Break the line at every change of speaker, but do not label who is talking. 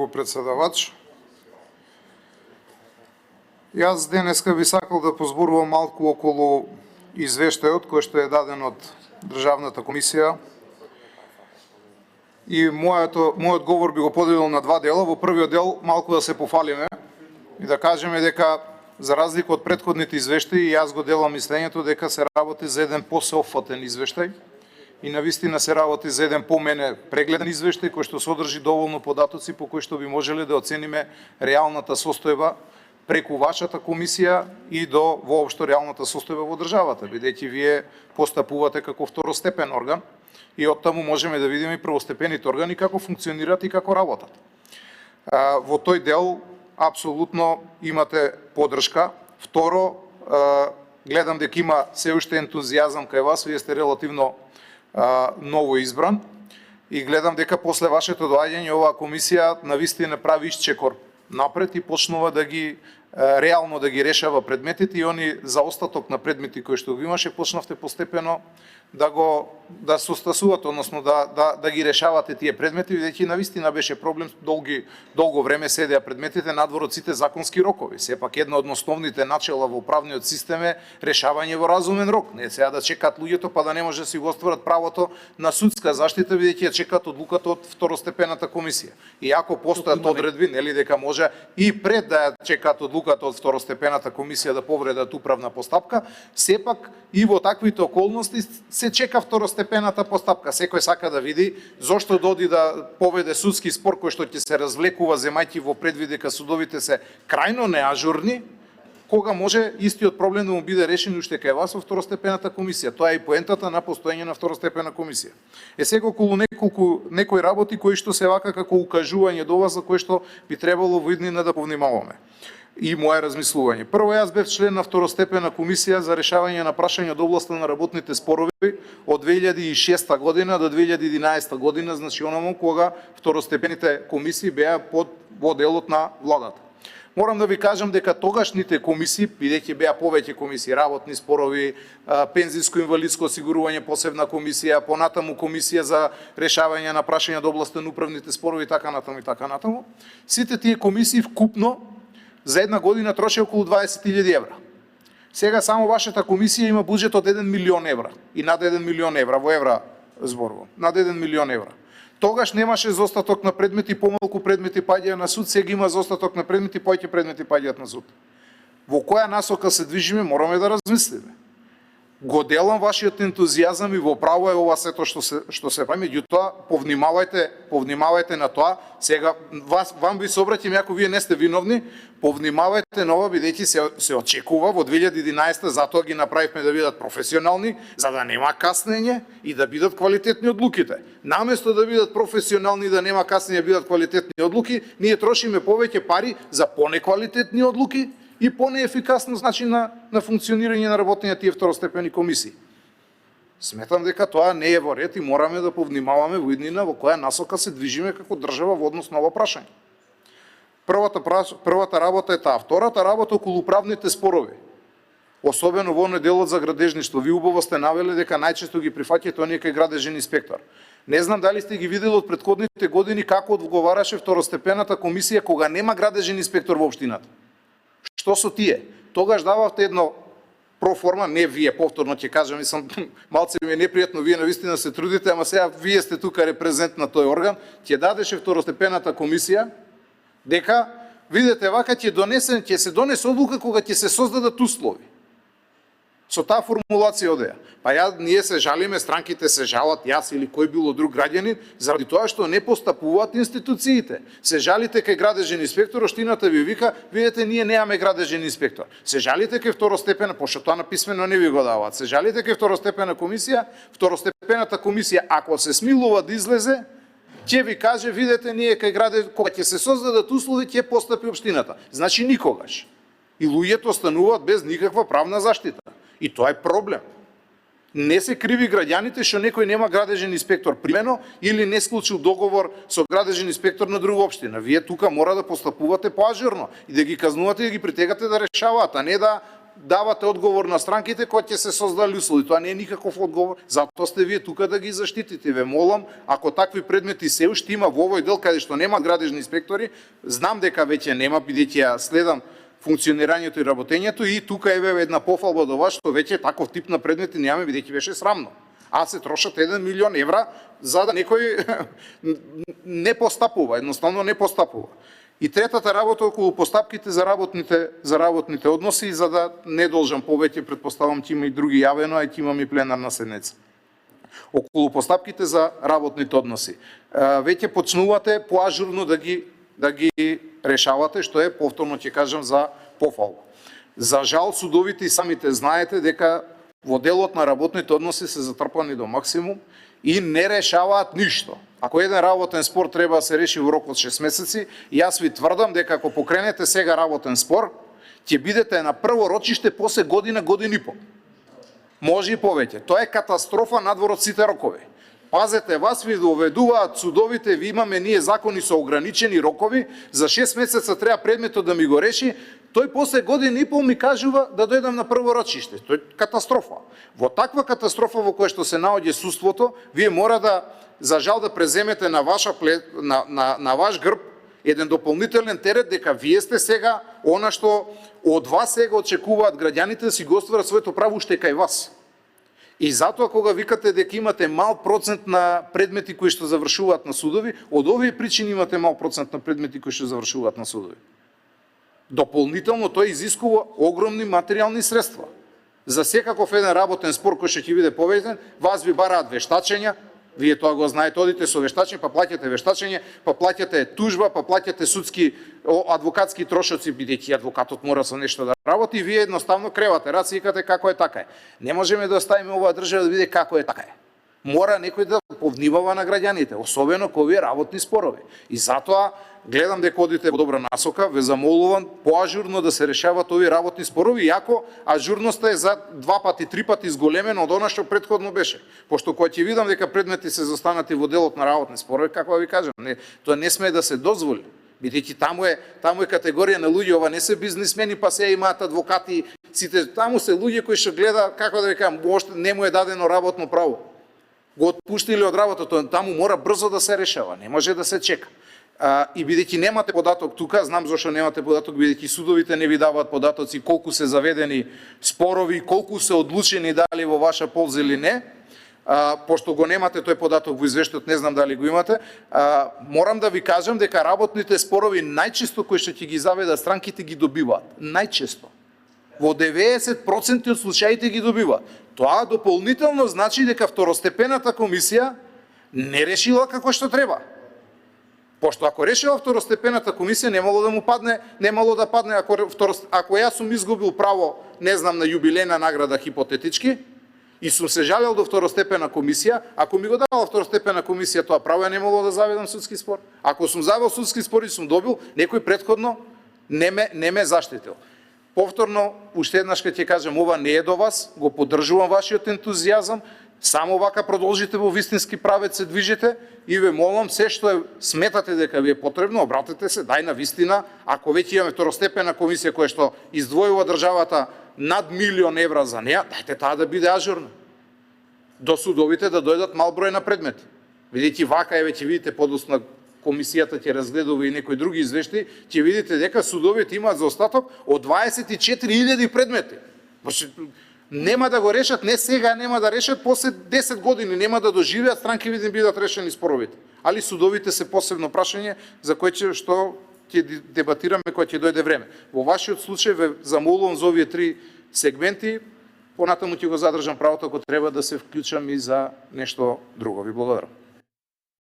многу, председавач. Јас денеска би сакал да позборувам малку околу извештајот кој што е даден од Државната комисија. И мојот говор би го поделил на два дела. Во првиот дел малку да се пофалиме и да кажеме дека за разлика од претходните извештаи, јас го делам мислењето дека се работи за еден посеопфатен извештај и навистина се работи за еден по мене прегледен извештај кој што содржи доволно податоци по кои што би можеле да оцениме реалната состојба преку вашата комисија и до воопшто реалната состојба во државата, бидејќи вие постапувате како второстепен орган и оттаму можеме да видиме и првостепените органи како функционираат и како работат. Во тој дел апсолутно имате поддршка. Второ, гледам дека има се уште ентузијазам кај вас, вие сте релативно ново избран и гледам дека после вашето доаѓање оваа комисија навистина прави исчекор напред и почнува да ги реално да ги решава предметите и они за остаток на предмети кои што ги имаше почнавте постепено да состасуват, односно да ги решавате тие предмети, бидејќи навистина беше проблем долго време седеа предметите надвор од сите законски рокови. Сепак една од основните начела во правниот систем е решавање во разумен рок. Не сега да чекаат луѓето па да не може да си го остварат правото на судска заштита, бидејќи ја чекаат одлуката од второстепената комисија. И ако постојат одредби, нели дека може и пред да ја чекаат одлуката од второстепената комисија да повредат управна постапка, сепак и во таквите околности се чека второстепената постапка. Секој сака да види зошто доди да поведе судски спор кој што ќе се развлекува земајќи во предвид дека судовите се крајно неажурни, кога може истиот проблем да му биде решен уште кај вас во второстепената комисија. Тоа е и поентата на постоење на второстепена комисија. Сега околу некои работи кои што се вака како укажување до вас за кои што би требало во иднина да повнимаваме. И мое размислување. Прво, јас бев член на второстепена комисија за решавање на прашања од областа на работните спорови од 2006 година до 2011 година, значи онаму кога второстепените комисии беа во делот на владата. Морам да ви кажам дека тогашните комисии, бидејќи беа повеќе комисии, работни спорови, пензиско-инвалидско осигурување, посебна комисија, понатаму комисија за решавање на прашања од областа на управните спорови и така натаму, сите тие комисии вкупно за една година троши околу 20.000 евра. Сега само вашата комисија има буџет од 1 милион евра и над 1 милион евра, во евра зборувам, над 1 милион евра. Тогаш немаше зостаток на предмети, помалку предмети паѓаја на суд, сега има зостаток на предмети, повеќе предмети паѓаат на суд. Во која насока се движиме, мораме да размислиме. Го делам вашиот ентузијазам и во право е ова сето што се прави, меѓутоа повнимавајте на тоа. Сега вам би се обраќам, ако вие не сте виновни, повнимавајте на ова, бидејќи се очекува во 2011, затоа ги направивме да бидат професионални, за да нема каснење и да бидат квалитетни одлуките. Наместо да бидат професионални и да нема каснење, да бидат квалитетни одлуки, ние трошиме повеќе пари за понеквалитетни одлуки и понеефикасно начин на функционирање на работење тие второстепени комисии. Сметам дека тоа не е во ред и мораме да повнимаваме во иднина во која насока се движиме како држава во однос на ова прашање. Првата работа е таа. Втората работа околу правните спорови. Особено во оној делот за градежништво. Ви убаво сте навели дека најчесто ги прифаќате оние кај градежен инспектор. Не знам дали сте ги видели од претходните години како одговараше второстепената комисија кога нема градежен инспектор во општината. Што со тие? Тогаш дававте едно проформа, не вие, повторно ќе кажам, мислам, малце ми е непријатно, вие навистина се трудите, ама сега вие сте тука репрезент на тој орган, ќе дадеше второстепената комисија, дека, видите, вака ќе се донесе одлука кога ќе се создадат услови. Со таа формулација одеа. Па ние се жалиме, странките се жалат, јас или кој било друг граѓанин, заради тоа што не постапуваат институциите. Се жалите кај градежен инспектор, општината ви вика, видите, ние немаме градежен инспектор. Се жалите кај второстепена, пошто тоа на писмено не ви го даваат. Се жалите кај второстепена комисија, второстепената комисија, ако се смилува да излезе, ќе ви каже, видите, ние кај градеж, кога ќе се создадат услови, ќе постапи општината. Значи никогаш. И луѓето остануваат без никаква правна заштита. И тоа е проблем. Не се криви граѓаните што некој нема градежен инспектор примено или не склучил договор со градежен инспектор на друга општина. Вие тука мора да постапувате поажурно и да ги казнувате и да ги притегате да решаваат, а не да давате одговор на странките кои ќе се создали услови. Тоа не е никаков одговор, затоа сте вие тука да ги заштитите. Ве молам, ако такви предмети се уште има во овој дел каде што нема градежни инспектори, знам дека веќе нема, бидејќи ја следам функционирањето и работењето, и тука е една пофалба до вас што веќе таков тип на предмети немаме, бидејќи беше срамно. А се трошат 1 милион евра за да некој не постапува, едноставно не постапува. И третата работа околу постапките за работните односи, за да не должам повеќе, предпоставам ќе има и други јавено, а ќе имаме и пленарна седница. Околу постапките за работните односи. Веќе почнувате поажурно да ги решавате, што е, повторно ќе кажам, за пофалба. За жал, судовите и самите знаете дека во делот на работните односи се затрпани до максимум и не решаваат ништо. Ако еден работен спор треба да се реши во рок од 6 месеци, јас ви тврдам дека ако покренете сега работен спор, ќе бидете на прво рочиште после година и пол. Може и повеќе. Тоа е катастрофа надвор од сите рокови. Пазете, вас ви доведуваат судовите, ви имаме ние закони со ограничени рокови, за 6 месеца треба предметот да ми го реши, тој после година и пол ми кажува да дојдам на прво рочиште. Тоа е катастрофа. Во таква катастрофа во која што се наоѓа судството, вие мора да, за жал, да преземете на ваш грб еден дополнителен терет дека вие сте сега она што од вас сега очекуваат граѓаните да си го остварат своето право уште кај вас. И затоа кога викате дека имате мал процент на предмети кои што завршуваат на судови, од овие причини имате мал процент на предмети кои што завршуваат на судови. Дополнително тој изискува огромни материјални средства. За секаков еден работен спор кој што ќе биде поведен, вас ви бараат вештачења, вие тоа го знаете, одите со вештачење, па плаќате вештачење, па плаќате тужба, па плаќате судски адвокатски трошоци, бидејќи адвокатот мора со нешто да работи, и вие едноставно кревате раце и викате како е така е. Не можеме да оставиме оваа држава да биде како е така е. Мора некој да повнимава на граѓаните, особено кога овие работни спорови. И затоа гледам дека одите во добра насока, ве замолувам поажурно да се решаваат овие работни спорови, иако ажурноста е за 2 пати, 3 пати зголемена од она што претходно беше. Пошто кога ќе видам дека предмети се застанати во делот на работни спорови, како да ви кажам, тоа не смее да се дозволи. Бидејќи таму е категорија на луѓе, ова не се бизнисмени, па се имаат адвокати, сите таму се луѓе кои што гледа, како да ви кажам, още не му е дадено работно право. Го отпуштили од работата, таму мора брзо да се решава, не може да се чека. И бидејќи немате податок тука, знам зашто немате податок, бидејќи судовите не ви даваат податоци колку се заведени спорови, колку се одлучени дали во ваша полза или не, пошто го немате тој податок во извештајот, не знам дали го имате, морам да ви кажам дека работните спорови најчесто кои што ќе ги заведат странките ги добиваат. Најчесто. Во 90% од случаите ги добиваат. Тоа дополнително значи дека второстепената комисија не решила како што треба. Пошто ако решила второстепената комисија, немало да падне ако јас сум изгубил право, не знам, на јубилејна награда хипотетички, и сум се жалел до второстепена комисија, ако ми го дала второстепена комисија тоа право, ја немало да заведам судски спор. Ако сум завел судски спор и сум добил, некој претходно не ме заштитил. Повторно, уште еднаш ќе кажам, ова не е до вас, го поддржувам вашиот ентузијазам, само вака продолжите во вистински правец се движите и ве молам, се што сметате дека ви е потребно, обратете се, дај на вистина, ако веќе имаме второстепена комисија која што издвојува државата над 1 милион евра за неа, дајте таа да биде ажурна. До судовите да дојдат мал број на предмети. Видите, вака е веќе видите подоцна комисијата ќе разгледува и некои други извештаи, ќе видите дека судовите имаат заостаток од 24.000 предмети. Нема да го решат, не сега, нема да решат, после 10 години нема да доживеат, странки да бидат решени споровите. Али судовите се посебно прашање за кое што ќе дебатираме кога ќе дојде време. Во вашиот случај ве замолувам за овие 3 сегменти, понатаму ќе го задржам правото ако треба да се вклучам и за нешто друго. Ви благодарам.